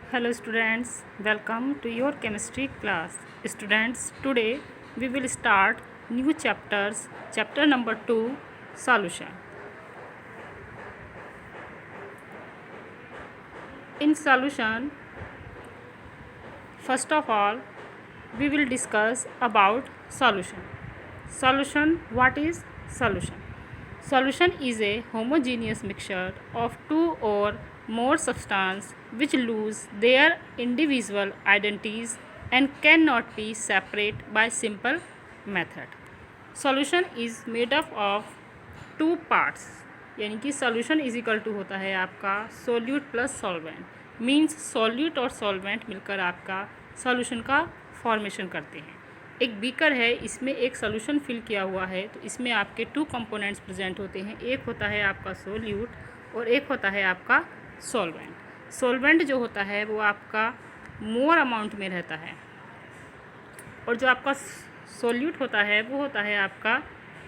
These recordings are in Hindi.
Hello students, welcome to your chemistry class. Students, today we will start new chapters. Chapter number 2, solution. In solution, first of all, we will discuss about solution. Solution, what is solution? Solution is a homogeneous mixture of two or more substances which lose their individual identities and cannot be separated by simple method. Solution is made up of two parts, यानी कि सॉल्यूशन इज इक्वल टू होता है आपका solute plus solvent. Means solute और सॉल्वेंट मिलकर आपका सॉल्यूशन का फॉर्मेशन करते हैं। एक बीकर है, इसमें एक सॉल्यूशन फिल किया हुआ है, तो इसमें आपके टू कंपोनेंट्स प्रेजेंट होते हैं। एक होता है आपका सोल्यूट और एक होता है आपका सॉल्वेंट। सॉल्वेंट जो होता है वो आपका मोर अमाउंट में रहता है और जो आपका सोल्यूट होता है वो होता है आपका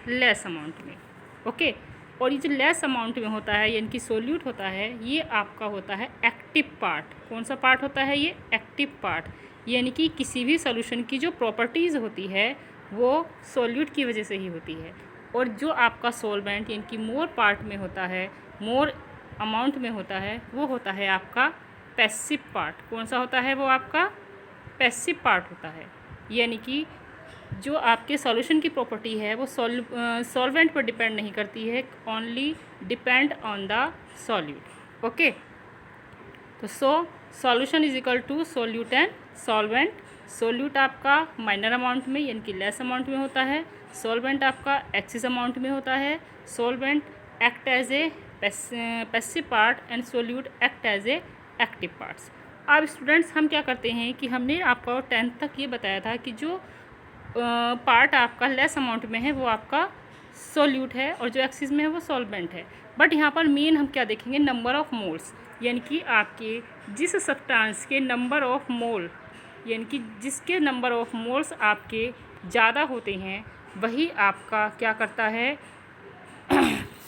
लेस अमाउंट में। ओके, और ये जो लेस अमाउंट में होता है यानी कि सोल्यूट होता है, ये आपका होता है एक्टिव पार्ट। कौन सा पार्ट होता है? ये एक्टिव पार्ट, यानी कि किसी भी सॉल्यूशन की जो प्रॉपर्टीज़ होती है वो सोल्यूट की वजह से ही होती है। और जो आपका सॉल्वेंट यानी कि मोर पार्ट में होता है, मोर अमाउंट में होता है, वो होता है आपका पैसिव पार्ट। कौन सा होता है? वो आपका पैसिव पार्ट होता है, यानी कि जो आपके सॉल्यूशन की प्रॉपर्टी है वो सॉल्वेंट पर डिपेंड नहीं करती है, only depend on the solute. Okay, तो solution is equal to solute and solvent. Solute आपका माइनर अमाउंट में यानी कि लेस अमाउंट में होता है, सॉल्वेंट आपका एक्सिस अमाउंट में होता है। Solvent act as a passive part and solute act as a active parts. अब स्टूडेंट्स, हम क्या करते हैं कि हमने आपको 10th तक ये बताया था कि जो पार्ट आपका लेस अमाउंट में है वो आपका सोल्यूट है और जो एक्सिस में है वो सॉल्वेंट है। बट यहाँ पर मेन हम क्या देखेंगे? नंबर ऑफ मोल्स, यानी कि आपके जिस सब्सटेंस के नंबर ऑफ मोल, यानी कि जिसके नंबर ऑफ मोल्स आपके ज़्यादा होते हैं वही आपका क्या करता है?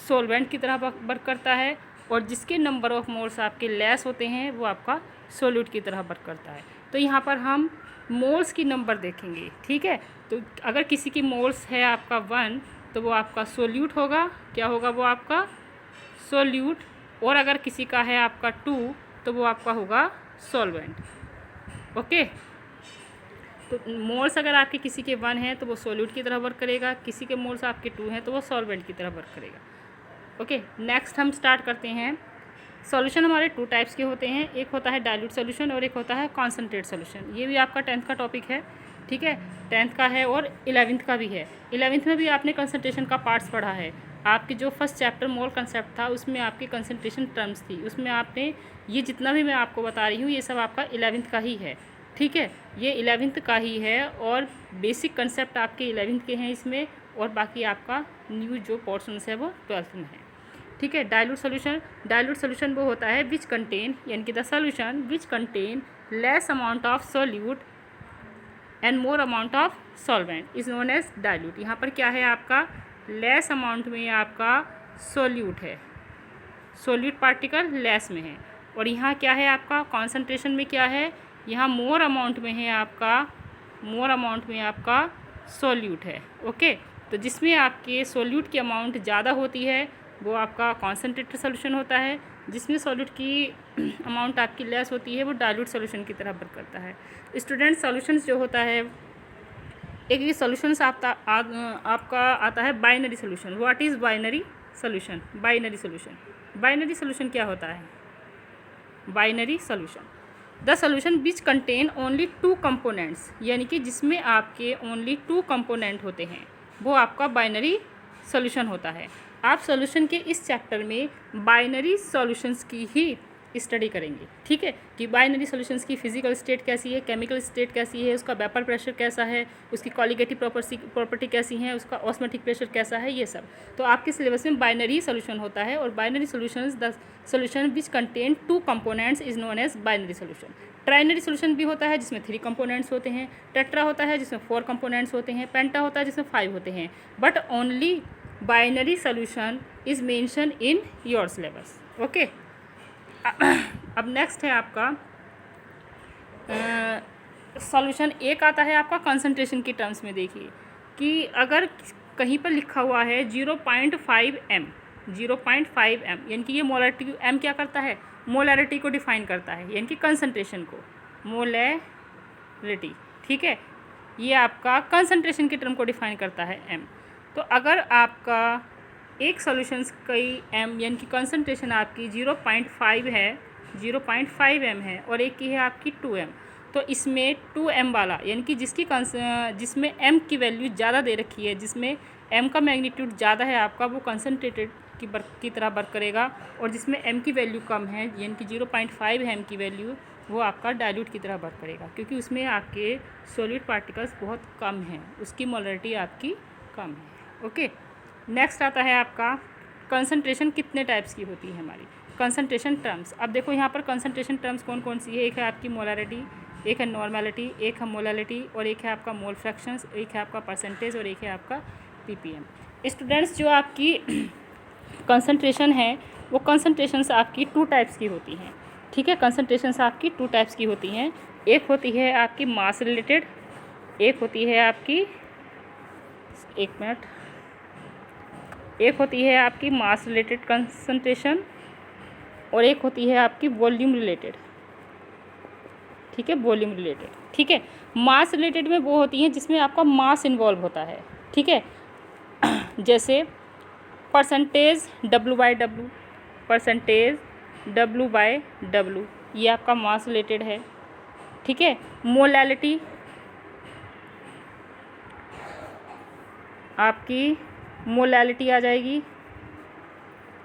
सॉल्वेंट की तरह वर्क करता है, और जिसके नंबर ऑफ मोल्स आपके लेस होते हैं वो आपका सोल्यूट की तरह वर्क करता है। तो यहाँ पर हम मोल्स की नंबर देखेंगे, ठीक है। तो अगर किसी की मोल्स है आपका 1 तो वो आपका सोल्यूट होगा। क्या होगा? वो आपका सोल्यूट। और अगर किसी का है आपका 2 तो वो आपका होगा सॉल्वेंट। ओके, तो मोल्स अगर आपके किसी के 1 हैं तो वो सोल्यूट की तरह वर्क करेगा, किसी के मोल्स आपके 2 हैं तो वो सॉल्वेंट की तरह वर्क करेगा। ओके, नेक्स्ट हम स्टार्ट करते हैं। सॉल्यूशन हमारे 2 टाइप्स के होते हैं, एक होता है डाइल्यूट सॉल्यूशन और एक होता है कॉन्सेंट्रेट सॉल्यूशन। ये भी आपका 10th का टॉपिक है, ठीक है। 10th का है और 11th का भी है। 11th में भी आपने कंसंट्रेशन का पार्ट्स पढ़ा है। आपकी जो फर्स्ट चैप्टर मोल कंसेप्ट था उसमें आपकी कंसंट्रेशन टर्म्स थी, उसमें आपने ये जितना भी मैं आपको बता रही हूँ ये सब आपका 11th का ही है, ठीक है। ये 11th का ही है और बेसिक कंसेप्ट आपके 11th के हैं इसमें, और बाकी आपका न्यू जो पोर्शंस है वो 12th में है, ठीक है। डाइल्यूट सोल्यूशन वो होता है विच कंटेन, यानी कि the solution which contain less amount of solute and more amount of solvent is known as dilute. यहाँ पर क्या है? आपका लेस अमाउंट में आपका सोल्यूट है, सोल्यूट पार्टिकल लेस में है। और यहाँ क्या है? आपका कॉन्सेंट्रेशन में क्या है? यहाँ मोर अमाउंट में है आपका, मोर अमाउंट में आपका सोल्यूट है। ओके, तो जिसमें आपके सोल्यूट की अमाउंट ज़्यादा होती है वो आपका कॉन्सेंट्रेटेड सोल्यूशन होता है, जिसमें सॉल्यूट की अमाउंट आपकी लेस होती है वो डाइल्यूट सोल्यूशन की तरह वर्क करता है। स्टूडेंट, सॉल्यूशंस जो होता है, एक ये सॉल्यूशंस आपका आता है binary solution. What is binary solution? Binary solution क्या होता है? Binary solution the solution which contain only 2 components, यानी कि जिसमें आपके ओनली 2 कंपोनेंट होते हैं वो आपका बाइनरी सोल्यूशन होता है। आप सॉल्यूशन के इस चैप्टर में बाइनरी सॉल्यूशंस की ही स्टडी करेंगे, ठीक है, कि बाइनरी सॉल्यूशंस की फिजिकल स्टेट कैसी है, केमिकल स्टेट कैसी है, उसका वेपर प्रेशर कैसा है, उसकी कॉलिगेटिव प्रॉपर्टी कैसी है, उसका ऑस्मोटिक प्रेशर कैसा है, ये सब। तो आपके सिलेबस में बाइनरी सॉल्यूशन होता है, और binary solutions the solution which contain 2 components is known as binary solution. Trinary solution भी होता है जिसमें 3 कंपोनेंट्स होते हैं, टेट्रा होता है जिसमें 4 कंपोनेंट्स होते हैं, पेंटा होता है जिसमें 5 होते हैं, but only binary solution is mention in your syllabus. Okay, अब नेक्स्ट है आपका सॉल्यूशन एक आता है आपका कंसंट्रेशन की टर्म्स में। देखिए कि अगर कहीं पर लिखा हुआ है 0.5 m, 0.5 m, यानी कि ये मोलैरिटी, m क्या करता है, मोलैरिटी को डिफाइन करता है, यानी कि कंसंट्रेशन को, मोलैरिटी, ठीक है, ये आपका कंसंट्रेशन की टर्म को डिफाइन करता है m। तो अगर आपका एक सॉल्यूशंस कई m यानी कि कंसंट्रेशन आपकी 0.5 है, 0.5 m है, और एक की है आपकी 2m, तो इसमें 2m वाला यानी कि जिसमें m की वैल्यू ज़्यादा दे रखी है, जिसमें m का मैग्नीट्यूड ज़्यादा है आपका, वो कंसनट्रेटेड की तरह वर्क करेगा, और जिसमें m की वैल्यू कम है यानी कि 0.5 है m की वैल्यू, वो आपका डाइल्यूट की तरह वर्क करेगा, क्योंकि उसमें आपके सॉलिड पार्टिकल्स बहुत कम हैं, उसकी मोलरिटी आपकी कम है। ओके, नेक्स्ट आता है आपका कंसंट्रेशन कितने टाइप्स की होती है हमारी, कंसंट्रेशन टर्म्स। अब देखो यहाँ पर कंसंट्रेशन टर्म्स कौन कौन सी है, एक है आपकी मोलरिटी, एक है नॉर्मेलिटी, एक है मोलैलिटी, और एक है आपका मोल फ्रैक्शंस, एक है आपका परसेंटेज, और एक है आपका ppm। स्टूडेंट्स, जो आपकी कंसंट्रेशन है वो कंसंट्रेशंस आपकी 2 टाइप्स की होती हैं, ठीक है, कंसंट्रेशंस आपकी 2 टाइप्स की होती हैं। एक होती है आपकी मास रिलेटेड, एक होती है आपकी, एक मिनट, एक होती है आपकी मास रिलेटेड कंसंट्रेशन, और एक होती है आपकी वॉल्यूम रिलेटेड, ठीक है, वॉल्यूम रिलेटेड, ठीक है। मास रिलेटेड में वो होती हैं जिसमें आपका मास इन्वॉल्व होता है, ठीक है, जैसे परसेंटेज W/W, परसेंटेज W/W, ये आपका मास रिलेटेड है, ठीक है। मोलैलिटी आपकी, मोलैलिटी आ जाएगी,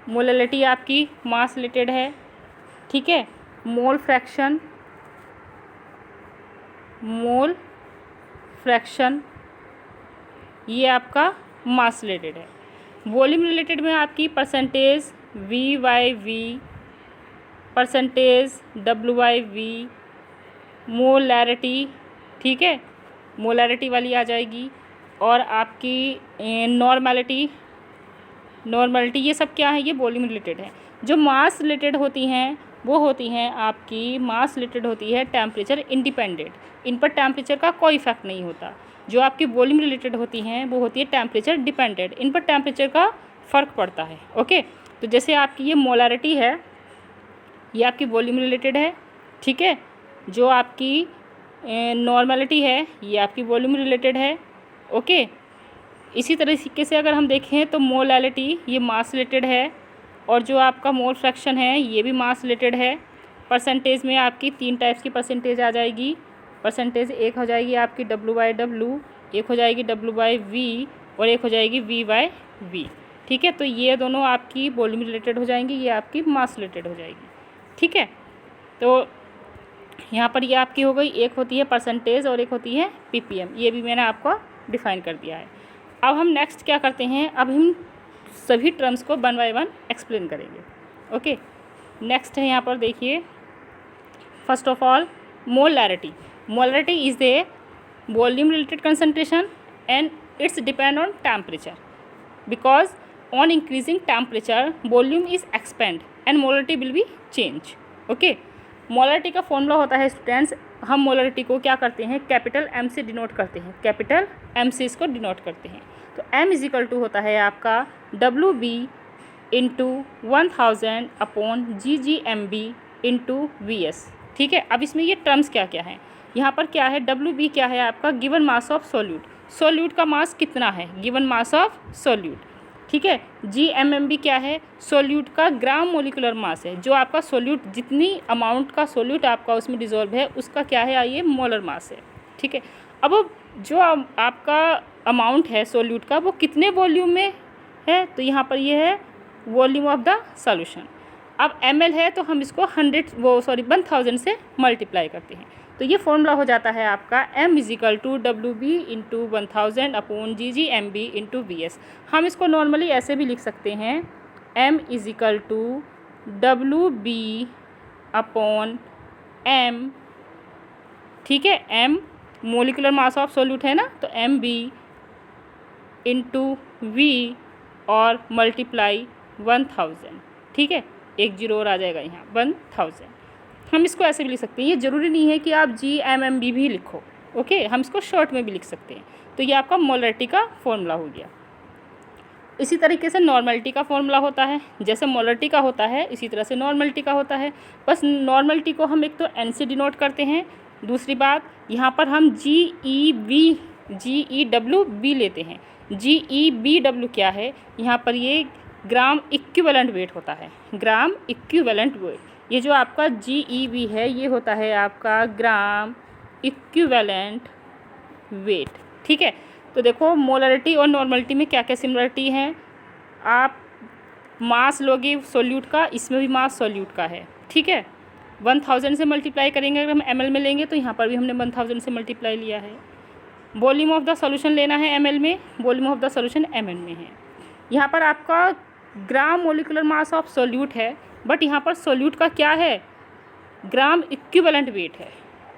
मोलैलिटी आपकी मास रिलेटेड है, ठीक है। मोल फ्रैक्शन, मोल फ्रैक्शन, ये आपका मास रिलेटेड है। वॉल्यूम रिलेटेड में आपकी percentage V/V, percentage W/V, molarity, ठीक है, मोलैरिटी वाली आ जाएगी, और आपकी नॉर्मैलिटी, नॉर्मैलिटी, ये सब क्या है, ये वॉल्यूम रिलेटेड है। जो मास रिलेटेड होती हैं वो होती हैं आपकी, मास रिलेटेड होती है टेम्परेचर इंडिपेंडेंट, इन पर टेम्परेचर का कोई इफेक्ट नहीं होता। जो आपकी वॉल्यूम रिलेटेड होती हैं वो होती है टेम्परेचर डिपेंडेंट, इन पर टेम्परेचर का फ़र्क पड़ता है। ओके, तो जैसे आपकी ये मोलैरिटी है, ये आपकी वॉल्यूम रिलेटेड है, ठीक है। जो आपकी नॉर्मैलिटी है ये आपकी वॉल्यूम रिलेटेड है। ओके, इसी तरीके से अगर हम देखें तो मोलैलिटी ये मास रिलेटेड है, और जो आपका मोल फ्रैक्शन है ये भी मास रिलेटेड है। परसेंटेज में आपकी 3 टाइप्स की परसेंटेज आ जाएगी। परसेंटेज एक हो जाएगी आपकी W/W, एक हो जाएगी W/V, और एक हो जाएगी V/V, ठीक है। तो ये दोनों आपकी वॉल्यूम रिलेटेड हो जाएंगी, ये आपकी मास रिलेटेड हो जाएगी, ठीक है। तो यहाँ पर ये आपकी हो गई, एक होती है परसेंटेज और एक होती है ppm, ये भी मैंने आपको डिफ़ाइन कर दिया है। अब हम नेक्स्ट क्या करते हैं, अब हम सभी टर्म्स को 1 बाय 1 एक्सप्लेन करेंगे। ओके, नेक्स्ट है यहाँ पर देखिए, first of all molarity. Molarity is a volume related concentration and it's depend on temperature, because on increasing temperature volume is expand and molarity will be change. Okay, molarity का फॉर्मूला होता है स्टूडेंट्स, हम मोलैरिटी को क्या करते हैं, कैपिटल M से डिनोट करते हैं, कैपिटल M से इसको डिनोट करते हैं। तो M इज इक्वल टू होता है आपका WB into 1000 upon GGMB into VS, ठीक है। अब इसमें ये टर्म्स क्या क्या हैं, यहाँ पर क्या है, WB क्या है आपका, given mass of solute, solute का मास कितना है, गिवन मास ऑफ सोल्यूट, ठीक है। GMMB क्या है, सोल्यूट का ग्राम मोलिकुलर मास है, जो आपका सोल्यूट जितनी अमाउंट का सोल्यूट आपका उसमें डिजोल्व है उसका क्या है, ये मोलर मास है, ठीक है। अब जो आपका अमाउंट है सोल्यूट का वो कितने वॉल्यूम में है, तो यहाँ पर ये है वॉल्यूम ऑफ द सॉल्यूशन। अब ml है तो हम इसको 1000 से मल्टीप्लाई करते हैं, तो ये फॉर्मूला हो जाता है आपका M is equal to WB into 1000 upon GGMB into VS। हम इसको नॉर्मली ऐसे भी लिख सकते हैं, M is equal to WB upon M, ठीक है। M molecular mass of solute है ना, तो MB इंटू V और मल्टीप्लाई 1000, ठीक है, एक जीरो और आ जाएगा यहाँ 1000। हम इसको ऐसे भी लिख सकते हैं, ये ज़रूरी नहीं है कि आप GMMB भी लिखो, ओके, हम इसको शॉर्ट में भी लिख सकते हैं। तो ये आपका मोलरिटी का फॉर्मूला हो गया। इसी तरीके से नॉर्मलिटी का फॉर्मूला होता है, जैसे मोलरिटी का होता है इसी तरह से नॉर्मलिटी का होता है। बस नॉर्मलिटी को हम एक तो N से डिनोट करते हैं, दूसरी बात यहाँ पर हम GEW लेते हैं। GEBW क्या है, यहाँ पर ये ग्राम इक्विवेलेंट वेट होता है, ग्राम इक्विवेलेंट वेट। ये जो आपका GEB है ये होता है आपका ग्राम इक्विवेलेंट वेट, ठीक है। तो देखो मोलरिटी और नॉर्मलिटी में क्या क्या सिमिलरिटी है, आप मास लोगे सोल्यूट का, इसमें भी मास सोल्यूट का है, ठीक है। 1000 से मल्टीप्लाई करेंगे अगर हम ml में लेंगे तो यहाँ पर भी हमने 1000 से मल्टीप्लाई लिया है। वॉल्यूम ऑफ द सॉल्यूशन लेना है ml में, volume of the solution ml में है। यहाँ पर आपका ग्राम मोलिकुलर मास ऑफ सोल्यूट है, बट यहाँ पर सोल्यूट का क्या है, ग्राम इक्विवेलेंट वेट है,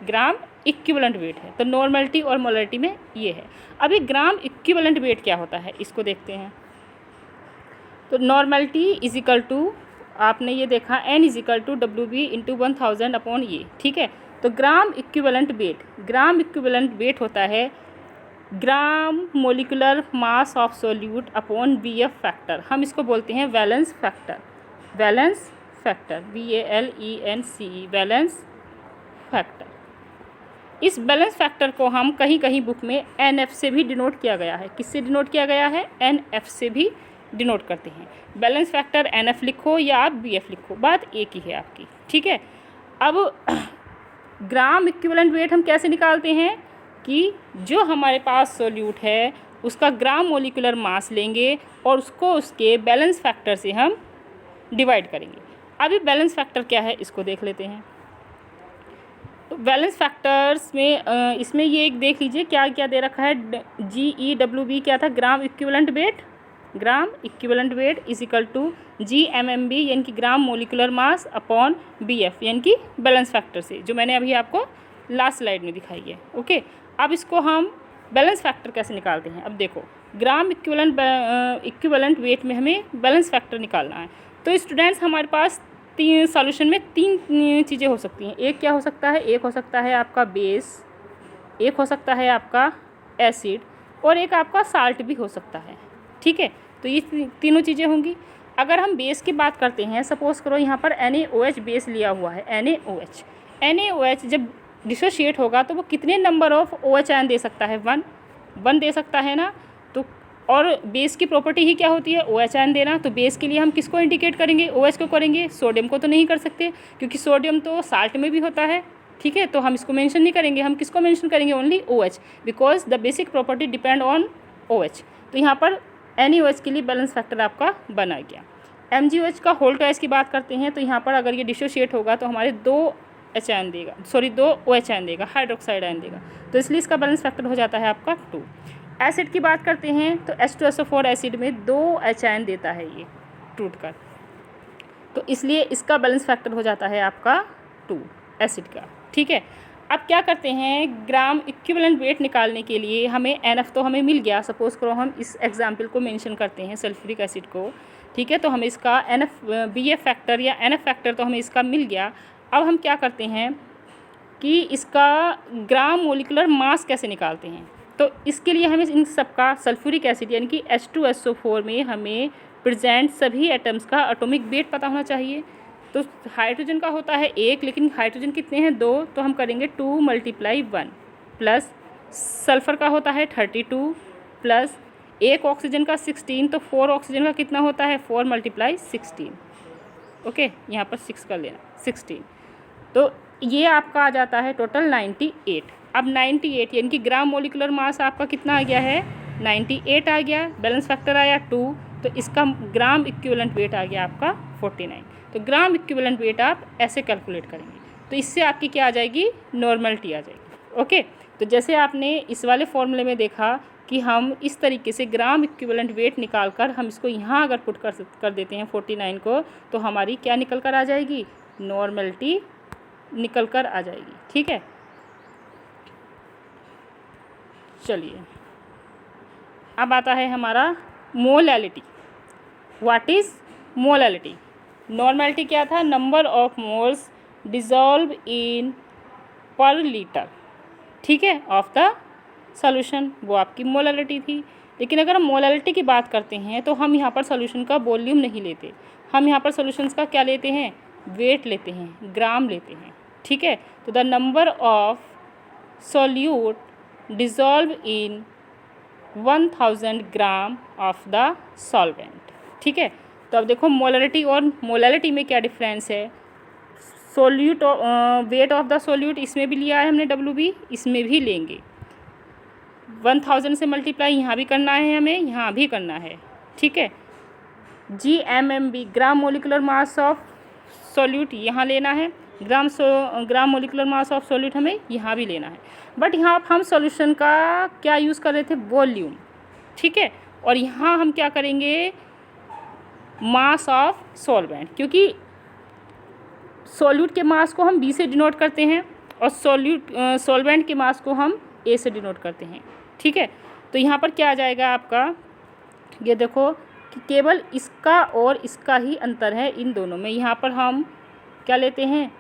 ग्राम इक्विवेलेंट वेट है। तो नॉर्मलिटी और मोलरिटी में ये है। अभी ग्राम इक्विवेलेंट वेट क्या होता है इसको देखते हैं। तो नॉर्मलिटी इज इक्वल टू, आपने ये देखा N is equal to WB into 1000 upon ये, ठीक है। तो gram equivalent weight, gram equivalent weight होता है gram molecular mass of solute upon BF factor. हम इसको बोलते हैं valence factor, valence factor, VALENCE, valence factor. इस बैलेंस फैक्टर को हम कहीं कहीं बुक में NF से भी डिनोट किया गया है। किससे डिनोट किया गया है, NF से भी डिनोट करते हैं। बैलेंस फैक्टर NF लिखो या आप BF लिखो, बात एक ही है आपकी, ठीक है। अब ग्राम इक्विवेलेंट वेट हम कैसे निकालते हैं कि जो हमारे पास सोल्यूट है उसका ग्राम मोलिकुलर मास लेंगे और उसको उसके बैलेंस फैक्टर से हम डिवाइड करेंगे। अभी बैलेंस फैक्टर क्या है इसको देख लेते हैं। तो बैलेंस फैक्टर्स में इसमें ये एक देख लीजिए क्या क्या दे रखा है। GEWB क्या था, gram equivalent weight, gram equivalent weight is equal to GMMB यानी कि gram molecular mass upon BF यानी कि बैलेंस फैक्टर से, जो मैंने अभी आपको लास्ट स्लाइड में दिखाई है, ओके। अब इसको हम बैलेंस फैक्टर कैसे निकालते हैं, अब देखो ग्राम इक्विवेलेंट वेट में हमें बैलेंस फैक्टर निकालना है। तो स्टूडेंट्स हमारे पास तीन सॉल्यूशन में तीन चीज़ें हो सकती हैं। एक क्या हो सकता है, एक हो सकता है आपका बेस, एक हो सकता है आपका एसिड और एक आपका साल्ट भी हो सकता है, ठीक है। तो ये तीनों चीज़ें होंगी। अगर हम बेस की बात करते हैं, सपोज़ करो यहाँ पर NaOH बेस लिया हुआ है, NaOH जब डिसोशिएट होगा तो वो कितने नंबर ऑफ OH आयन दे सकता है, 1 दे सकता है ना। तो और बेस की प्रॉपर्टी ही क्या होती है, OH आयन देना। तो बेस के लिए हम किसको इंडिकेट करेंगे, OH को करेंगे, सोडियम को तो नहीं कर सकते क्योंकि सोडियम तो साल्ट में भी होता है, ठीक है। तो हम इसको मेंशन नहीं करेंगे, हम किसको मेंशन करेंगे, only OH, because the basic property depend on OH। तो यहाँ पर NaOH के लिए बैलेंस फैक्टर आपका बना गया। MgOH का होल ट्वाइस की बात करते हैं तो यहाँ पर अगर ये डिसोशिएट होगा तो हमारे 2 OH आयन देगा, हाइड्रोक्साइड आयन देगा। तो इसलिए इसका बैलेंस फैक्टर हो जाता है आपका 2। एसिड की बात करते हैं तो H2SO4 एसिड में 2 H आयन देता है ये टूट कर, तो इसलिए इसका बैलेंस फैक्टर हो जाता है आपका 2 एसिड का, ठीक है। अब क्या करते हैं, ग्राम इक्विवेलेंट वेट निकालने के लिए हमें NF तो हमें मिल गया। सपोज़ करो हम इस एग्जाम्पल को मेंशन करते हैं सल्फ्यूरिक एसिड को, ठीक है। तो हमें इसका BF फैक्टर या NF फैक्टर तो हमें इसका मिल गया। अब हम क्या करते हैं कि इसका ग्राम मोलिकुलर मास कैसे निकालते हैं। तो इसके लिए हमें इन सबका सल्फ्यूरिक एसिड यानी कि H2SO4 में हमें प्रेजेंट सभी एटम्स का एटॉमिक वेट पता होना चाहिए। तो हाइड्रोजन का होता है 1, लेकिन हाइड्रोजन कितने हैं, 2, तो हम करेंगे 2 × 1 प्लस सल्फ़र का होता है 32 प्लस 1 ऑक्सीजन का 16, तो 4 ऑक्सीजन का कितना होता है, 4 × 16, ओके। यहाँ पर 6 कर लेना, 16। तो ये आपका आ जाता है टोटल 98। अब 98 यानी कि ग्राम मोलिकुलर मास आपका कितना आ गया है, 98 आ गया। बैलेंस फैक्टर आया 2, तो इसका ग्राम इक्विवेलेंट वेट आ गया आपका 49। तो ग्राम इक्विवेलेंट वेट आप ऐसे कैलकुलेट करेंगे, तो इससे आपकी क्या आ जाएगी, नॉर्मलिटी आ जाएगी, ओके। तो जैसे आपने इस वाले फॉर्मूले में देखा कि हम इस तरीके से ग्राम इक्विवेलेंट वेट निकाल कर हम इसको यहाँ अगर पुट कर देते हैं 49 को, तो हमारी क्या निकल कर आ जाएगी, नॉर्मलिटी निकल कर आ जाएगी, ठीक है। चलिए अब आता है हमारा molality. What is molality. Normality क्या था, नंबर ऑफ मोल्स डिज़ोल्व इन पर लीटर, ठीक है, ऑफ द सॉल्यूशन। वो आपकी मोलैलिटी थी। लेकिन अगर हम मोलैलिटी की बात करते हैं तो हम यहाँ पर सॉल्यूशन का वॉल्यूम नहीं लेते, हम यहाँ पर सॉल्यूशंस का क्या लेते हैं, वेट लेते हैं, ग्राम लेते हैं, ठीक है। तो the number of solute dissolve in 1000 gram of the solvent, ठीक है। तो अब देखो मोलैलिटी और मोलैलिटी में क्या डिफरेंस है। Solute weight of the solute इसमें भी लिया है हमने WB, इसमें भी लेंगे। 1000 से मल्टीप्लाई यहाँ भी करना है हमें, यहाँ भी करना है, ठीक है। GMMB gram molecular mass of solute यहाँ लेना है, gram molecular mass of solute हमें यहाँ भी लेना है। बट यहाँ पर हम सॉल्यूशन का क्या यूज़ कर रहे थे, वॉल्यूम, ठीक है। और यहाँ हम क्या करेंगे, मास ऑफ सॉल्वेंट, क्योंकि सॉल्यूट के मास को हम B से डिनोट करते हैं और सॉल्वेंट के मास को हम A से डिनोट करते हैं, ठीक है। तो यहाँ पर क्या आ जाएगा आपका, ये देखो कि केवल इसका और इसका ही अंतर है इन दोनों में। यहाँ पर हम क्या लेते हैं,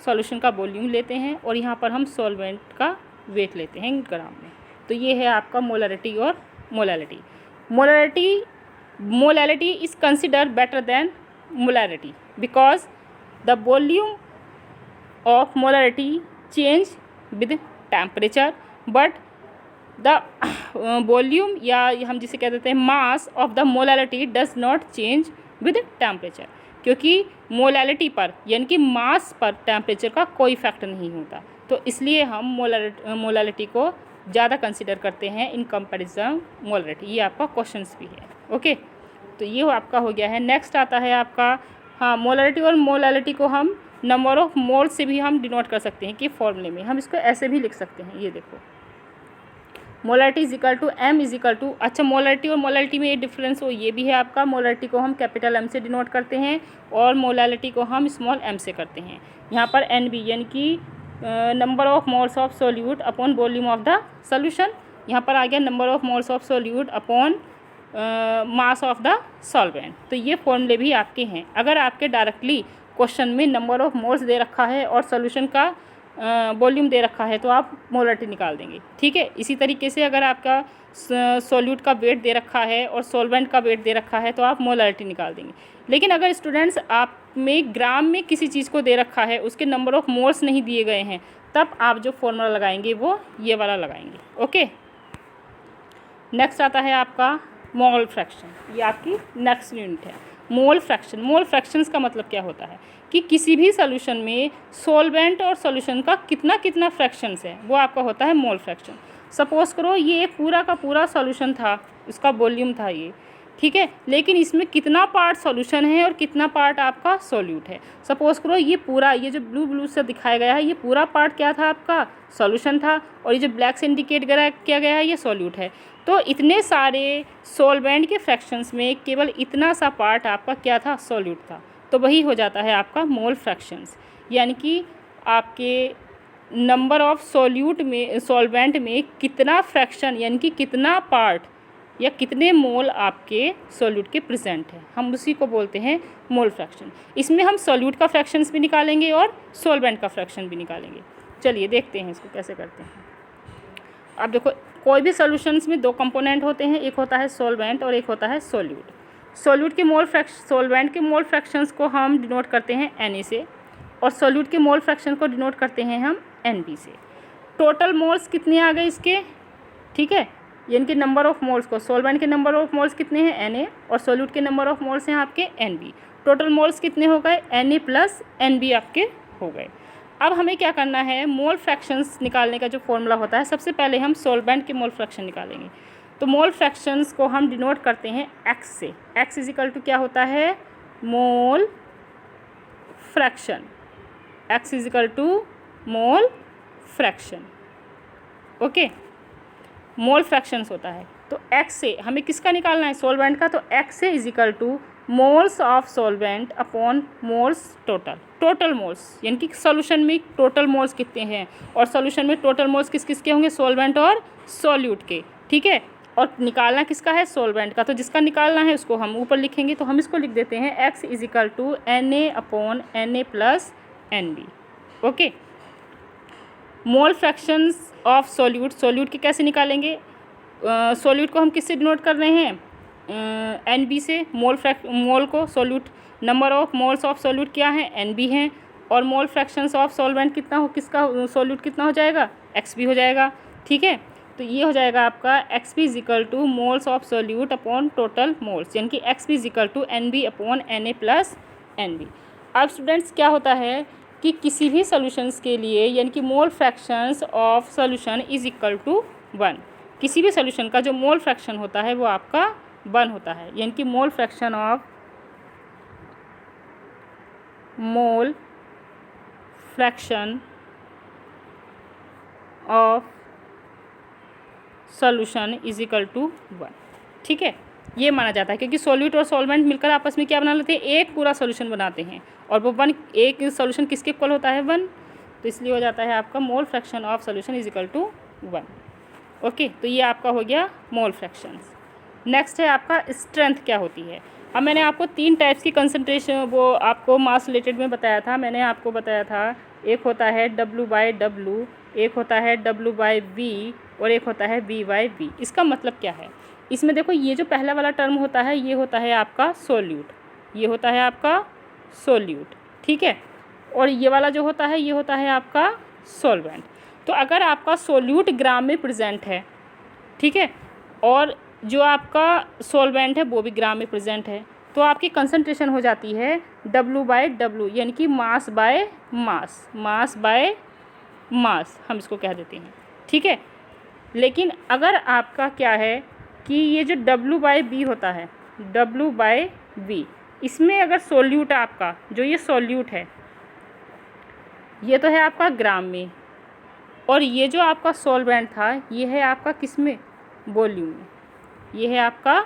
सॉल्यूशन का वॉल्यूम लेते हैं और यहाँ पर हम सॉल्वेंट का वेट लेते हैं ग्राम में। तो ये है आपका मोलैलिटी और molality. Molality is considered better than molality because the volume of molarity change with temperature but the volume या हम जिसे कह देते हैं mass of the molarity does not change with temperature, क्योंकि मोलैलिटी पर यानी कि मास पर टेम्परेचर का कोई इफेक्ट नहीं होता। तो इसलिए हम मोलैलिटी को ज़्यादा कंसिडर करते हैं इन कंपैरिजन मोलैलिटी। ये आपका क्वेश्चंस भी है, ओके। तो ये आपका हो गया है। नेक्स्ट आता है आपका, हाँ, मोलैलिटी और मोलैलिटी को हम नंबर ऑफ मोल से भी हम डिनोट कर सकते हैं कि फॉर्मूले में हम इसको ऐसे भी लिख सकते हैं। ये देखो molality is equal to M is equal to, अच्छा मोलैलिटी और मोलैलिटी में ये डिफरेंस हो ये भी है आपका। मोलैलिटी को हम कैपिटल M से डिनोट करते हैं और मोलैलिटी को हम स्मॉल m से करते हैं। यहाँ पर NB यानी कि number of moles of solute upon volume of the solution. यहाँ पर आ गया number of moles of solute upon mass of the solvent. तो ये फॉर्मूले भी आपके हैं। अगर आपके डायरेक्टली क्वेश्चन में नंबर ऑफ मोल्स दे रखा है और सॉल्यूशन का वॉल्यूम दे रखा है तो आप मोलैलिटी निकाल देंगे, ठीक है। इसी तरीके से अगर आपका सॉल्यूट का वेट दे रखा है और सॉल्वेंट का वेट दे रखा है तो आप मोलैलिटी निकाल देंगे। लेकिन अगर स्टूडेंट्स आप में ग्राम में किसी चीज़ को दे रखा है, उसके नंबर ऑफ मोल्स नहीं दिए गए हैं, तब आप जो फॉर्मूला लगाएंगे वो ये वाला लगाएंगे, ओके। नेक्स्ट आता है आपका मोल फ्रैक्शन। ये आपकी नेक्स्ट यूनिट है, मोल फ्रैक्शन। मोल फ्रैक्शंस का मतलब क्या होता है कि किसी भी सॉल्यूशन में सॉल्वेंट और सॉल्यूशन का कितना कितना फ्रैक्शंस है, वो आपका होता है मोल फ्रैक्शन। सपोज़ करो ये पूरा का पूरा सॉल्यूशन था, इसका वॉल्यूम था ये, ठीक है, लेकिन इसमें कितना पार्ट सॉल्यूशन है और कितना पार्ट आपका सॉल्यूट है। सपोज़ करो ये पूरा, ये जो ब्लू से दिखाया गया है, ये पूरा पार्ट क्या था आपका, सॉल्यूशन था, और ये जो ब्लैक से इंडिकेट किया गया है ये सॉल्यूट है। तो इतने सारे सॉल्वेंट के फ्रैक्शंस में केवल इतना सा पार्ट आपका क्या था, सॉल्यूट था। तो वही हो जाता है आपका मोल फ्रैक्शंस, यानी कि आपके नंबर ऑफ सॉल्वेंट में कितना फ्रैक्शन यानी कि कितना पार्ट या कितने मोल आपके सॉल्यूट के प्रेजेंट है, हम उसी को बोलते हैं मोल फ्रैक्शन। इसमें हम सॉल्यूट का फ्रैक्शंस भी निकालेंगे और सॉल्वेंट का फ्रैक्शन भी निकालेंगे। चलिए देखते हैं इसको कैसे करते हैं। अब देखो कोई भी सॉल्यूशंस में दो कंपोनेंट होते हैं, एक होता है सॉल्वेंट और एक होता है सॉल्यूट। सॉल्यूट के सॉल्वेंट के मोल फ्रैक्शंस को हम डिनोट करते हैं Na से और सॉल्यूट के मोल फ्रैक्शन को डिनोट करते हैं हम Nb से। टोटल मोल्स कितने आ गए इसके, ठीक है, यानी कि नंबर ऑफ मोल्स को, सॉल्वेंट के नंबर ऑफ मोल्स कितने हैं Na और सॉल्यूट के नंबर ऑफ मोल्स हैं आपके Nb। टोटल मोल्स कितने हो गए, Na प्लस Nb आपके हो गए। अब हमें क्या करना है, मोल फ्रैक्शंस निकालने का जो फॉर्मूला होता है, सबसे पहले हम सॉल्वेंट के मोल फ्रैक्शन निकालेंगे। तो मोल फ्रैक्शंस को हम डिनोट करते हैं x से। x इज इक्वल टू क्या होता है, mole fraction. x is equal to mole fraction, okay, mole fractions होता है। तो x से हमें किसका निकालना है, सॉल्वेंट का। तो x से is equal to moles of solvent upon moles total moles, यानी कि सॉल्यूशन में टोटल मोल्स कितने हैं और सॉल्यूशन में टोटल मोल्स किस किस के होंगे, सॉल्वेंट और सॉल्यूट के, ठीक है। और निकालना किसका है, सॉल्वेंट का। तो जिसका निकालना है उसको हम ऊपर लिखेंगे। तो हम इसको लिख देते हैं x is equal to Na upon Na plus Nb। Okay. Mole fractions of solute, solute के कैसे निकालेंगे? सॉल्यूट को हम किससे डिनोट कर रहे हैं? NB से। मोल को solute, number of moles of solute क्या है? NB हैं। और मोल फ्रैक्शंस ऑफ सॉल्वेंट कितना हो, किसका सॉल्यूट कितना हो जाएगा? XB हो जाएगा। ठीक है, तो ये हो जाएगा आपका XB is equal to moles of solute upon total moles, यानी कि XB is equal to NB upon Na plus NB। अब स्टूडेंट्स क्या होता है कि किसी भी सॉल्यूशंस के लिए यानी कि mole fractions of solution is equal to 1, किसी भी सॉल्यूशन का जो मोल फ्रैक्शन होता है वो आपका 1 होता है, यानी कि mole fraction of solution is equal to 1। ठीक है, ये माना जाता है क्योंकि सॉल्यूट और सॉल्वेंट मिलकर आपस में क्या बना लेते हैं? एक पूरा सॉल्यूशन बनाते हैं, और वो 1, एक सॉल्यूशन किसके इक्वल होता है? 1, तो इसलिए हो जाता है आपका mole fraction of solution is equal to 1। Okay, तो ये आपका हो गया मोल फ्रैक्शंस। नेक्स्ट है आपका स्ट्रेंथ क्या होती है। अब मैंने आपको 3 टाइप्स की कंसंट्रेशन वो आपको मास रिलेटेड में बताया था। मैंने आपको बताया था एक होता है W/W, एक होता है W/V और एक होता है V/V। इसका मतलब क्या है? इसमें देखो ये जो पहला वाला टर्म होता है ये होता है आपका सोल्यूट, ये होता है आपका सोल्यूट। ठीक है, और ये वाला जो होता है ये होता है आपका सॉल्वेंट। तो अगर आपका सोल्यूट ग्राम में प्रेजेंट है, ठीक है, और जो आपका सॉल्वेंट है वो भी ग्राम में प्रेजेंट है, तो आपकी कंसंट्रेशन हो जाती है W/W, यानी कि मास बाय मास हम इसको कह देते हैं। ठीक है, लेकिन अगर आपका क्या है कि ये जो W/V होता है, W/V, इसमें अगर सोल्यूट आपका जो ये सोल्यूट है ये तो है आपका ग्राम में, और ये जो आपका सॉल्वेंट था ये है आपका किस में? वॉल्यूम में, ये है आपका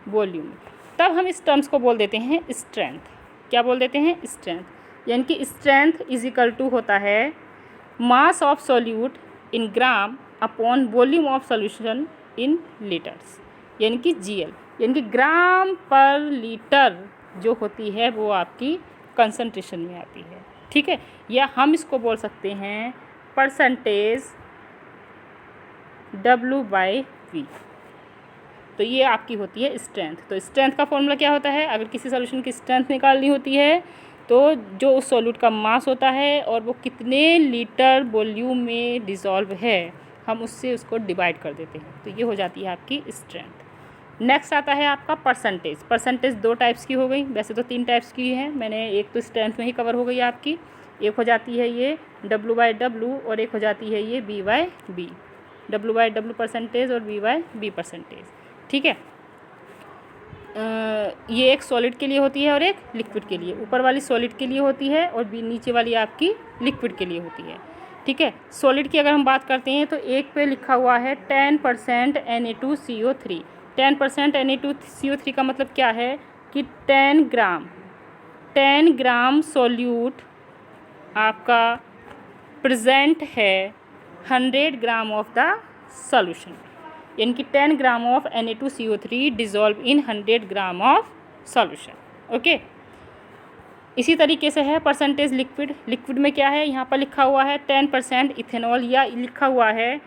वॉल्यूम में। तब हम इस टर्म्स को बोल देते हैं स्ट्रेंथ। क्या बोल देते हैं? स्ट्रेंथ, यानी कि स्ट्रेंथ इज इक्वल टू होता है mass of solute in gram upon volume of solution in litres, यानी कि GL, यानी कि ग्राम पर लीटर जो होती है वो आपकी कंसंट्रेशन में आती है। ठीक है, या हम इसको बोल सकते हैं परसेंटेज W/V। तो ये आपकी होती है स्ट्रेंथ। तो स्ट्रेंथ का फॉर्मूला क्या होता है? अगर किसी सॉल्यूशन की स्ट्रेंथ निकालनी होती है तो जो उस सॉल्यूट का मास होता है और वो कितने लीटर वॉल्यूम में डिज़ोल्व है हम उससे उसको डिवाइड कर देते हैं, तो ये हो जाती है आपकी स्ट्रेंथ। नेक्स्ट आता है आपका परसेंटेज। परसेंटेज 2 टाइप्स की हो गई, वैसे तो 3 टाइप्स की है, मैंने एक तो स्ट्रेंथ में ही कवर हो गई आपकी। एक हो जाती है ये W/W और एक हो जाती है ये V/V, W/W परसेंटेज और V/V परसेंटेज। ठीक है, ये एक सॉलिड के लिए होती है और एक लिक्विड के लिए। ऊपर वाली सॉलिड के लिए होती है और नीचे वाली आपकी लिक्विड के लिए होती है। ठीक है, सॉलिड की अगर हम बात करते हैं तो एक पे लिखा हुआ है 10% Na2CO3। 10% Na2CO3 का मतलब क्या है कि 10 ग्राम सॉल्यूट आपका प्रेजेंट है 100 ग्राम ऑफ द सॉल्यूशन, यानी कि 10 gram of Na2CO3 dissolve in 100 gram of solution. Okay, इसी तरीके से है परसेंटेज लिक्विड। लिक्विड में क्या है? यहाँ पर लिखा हुआ है 10% इथेनॉल, या लिखा हुआ है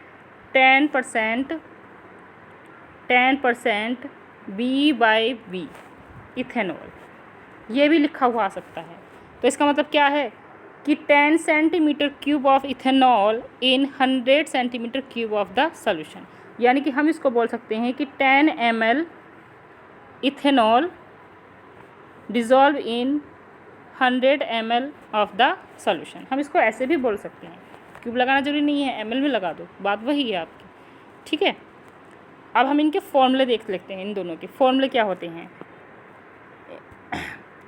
10% V/V इथेनॉल, ये भी लिखा हुआ आ सकता है। तो इसका मतलब क्या है कि 10 centimetre cube of ethanol in 100 centimetre cube of the solution, यानी कि हम इसको बोल सकते हैं कि 10 ml ethanol dissolve in 100 ml of the solution. हम इसको ऐसे भी बोल सकते हैं, क्यूब लगाना जरूरी नहीं है, ml में लगा दो, बात वही है आपकी। ठीक है, अब हम इनके फॉर्मूले देख लेते हैं। इन दोनों के फॉर्मूले क्या होते हैं,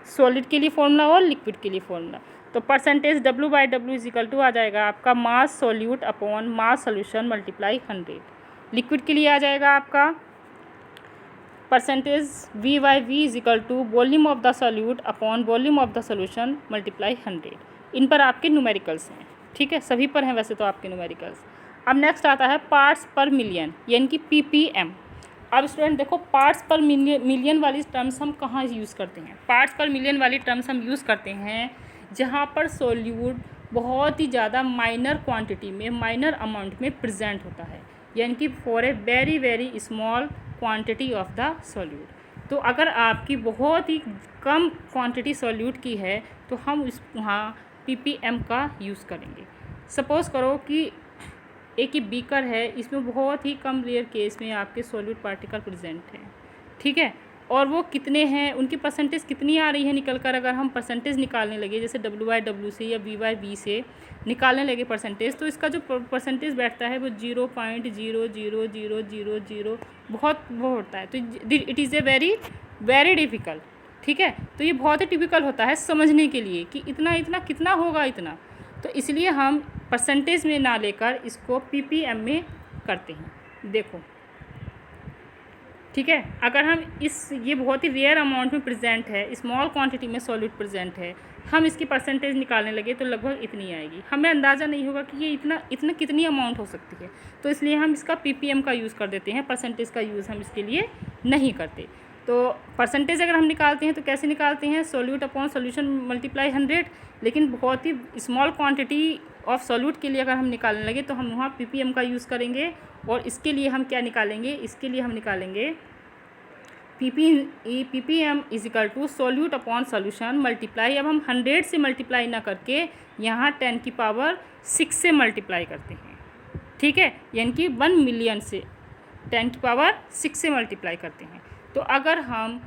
सॉलिड के लिए फॉर्मूला और लिक्विड के लिए फॉर्मूला। तो percentage W/W is equal to आ जाएगा आपका mass solute upon mass solution multiply 100। Liquid के लिए आ जाएगा आपका percentage V/V is equal to volume of the solute upon volume of the solution multiply 100। इन पर आपके न्यूमेरिकल्स हैं। ठीक है, सभी पर हैं वैसे तो आपके न्यूमेरिकल्स। अब नेक्स्ट आता है पार्ट्स पर मिलियन, यानी कि ppm। अब स्टूडेंट देखो, पार्ट्स पर मिलियन वाली टर्म्स हम कहाँ यूज़ करते हैं? पार्ट्स पर मिलियन वाली टर्म्स हम यूज़ करते हैं जहाँ पर सोल्यूट बहुत ही ज़्यादा माइनर क्वांटिटी में, माइनर अमाउंट में प्रेजेंट होता है, यानी कि for a very very small quantity of the solute. तो अगर आपकी बहुत ही कम क्वांटिटी सॉल्यूट की है तो हम इस वहाँ ppm का यूज़ करेंगे। सपोज़ करो कि एक ही बीकर है, इसमें बहुत ही कम रेयर केस में आपके सॉल्यूट पार्टिकल प्रेजेंट हैं, ठीक है, और वो कितने हैं, उनकी परसेंटेज कितनी आ रही है निकल कर, अगर हम परसेंटेज निकालने लगे जैसे W/W से या V/V से निकालने लगे परसेंटेज, तो इसका जो परसेंटेज बैठता है वो 0.00000 बहुत वो होता है। तो it is a very very difficult, ठीक है। तो ये बहुत ही टिपिकल होता है समझने के लिए कि इतना इतना कितना होगा इतना, तो इसलिए हम परसेंटेज में ना लेकर इसको ppm में करते हैं। देखो, ठीक है, अगर हम ये बहुत ही रेयर अमाउंट में प्रेजेंट है, स्मॉल क्वांटिटी में सॉल्यूट प्रेजेंट है, हम इसकी परसेंटेज निकालने लगे तो लगभग इतनी आएगी, हमें अंदाज़ा नहीं होगा कि ये इतना इतना कितनी अमाउंट हो सकती है, तो इसलिए हम इसका ppm का यूज़ कर देते हैं, परसेंटेज का यूज़ हम इसके लिए नहीं करते। तो परसेंटेज अगर हम निकालते हैं तो कैसे निकालते हैं, सॉल्यूट अपॉन सॉल्यूशन मल्टीप्लाई 100, लेकिन बहुत ही स्मॉल क्वांटिटी ऑफ सॉल्यूट के लिए अगर हम निकालने लगे तो हम वहाँ ppm का यूज़ करेंगे। और इसके लिए हम क्या निकालेंगे, इसके लिए हम निकालेंगे ppm is equal to solute upon solution multiply, अब हम 100 से मल्टीप्लाई ना करके यहाँ 10 की पावर 6 से मल्टीप्लाई करते हैं, ठीक है, यानी कि 1 मिलियन से 10 की पावर 6 से मल्टीप्लाई करते हैं। तो अगर हम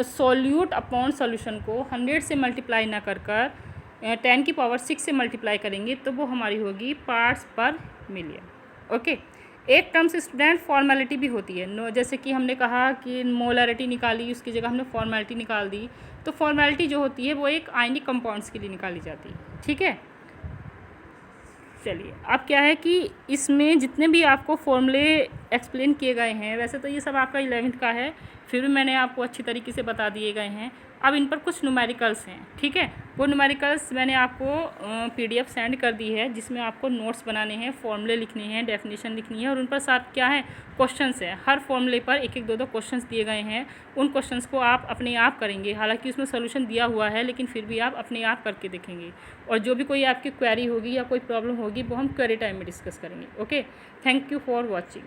सॉल्यूट अपॉन सॉल्यूशन को 100 से मल्टीप्लाई ना कर 10 की पावर 6 से मल्टीप्लाई करेंगे तो वो हमारी होगी पार्ट्स पर मिलियन। ओके, एक टर्म्स स्टूडेंट फॉर्मेलिटी भी होती है, जैसे कि हमने कहा कि मोलरिटी निकाली, उसकी जगह हमने फॉर्मेलिटी निकाल दी, तो फॉर्मेलिटी जो होती है वो एक आयनिक कंपाउंड्स के लिए निकाली जाती है, ठीक है। चलिए, अब क्या है कि इसमें जितने भी आपको फॉर्मूले एक्सप्लेन किए गए हैं, वैसे तो ये सब आपका 11th का है, फिर भी मैंने आपको अच्छी तरीके से बता दिए गए हैं। अब इन पर कुछ न्यूमेरिकल्स हैं, ठीक है, वो न्यूमेरिकल्स मैंने आपको PDF सेंड कर दी है, जिसमें आपको नोट्स बनाने हैं, फॉर्मूले लिखने हैं, डेफिनेशन लिखनी है, और उन पर साथ क्या है, क्वेश्चंस हैं। हर फॉर्मूले पर एक एक दो दो क्वेश्चंस दिए गए हैं, उन क्वेश्चंस को आप अपने आप करेंगे, हालांकि उसमें सोल्यूशन दिया हुआ है, लेकिन फिर भी आप अपने आप करके देखेंगे, और जो भी कोई आपकी क्वेरी होगी या कोई प्रॉब्लम होगी वो हम क्वेरी टाइम में डिस्कस करेंगे। Okay, thank you for watching.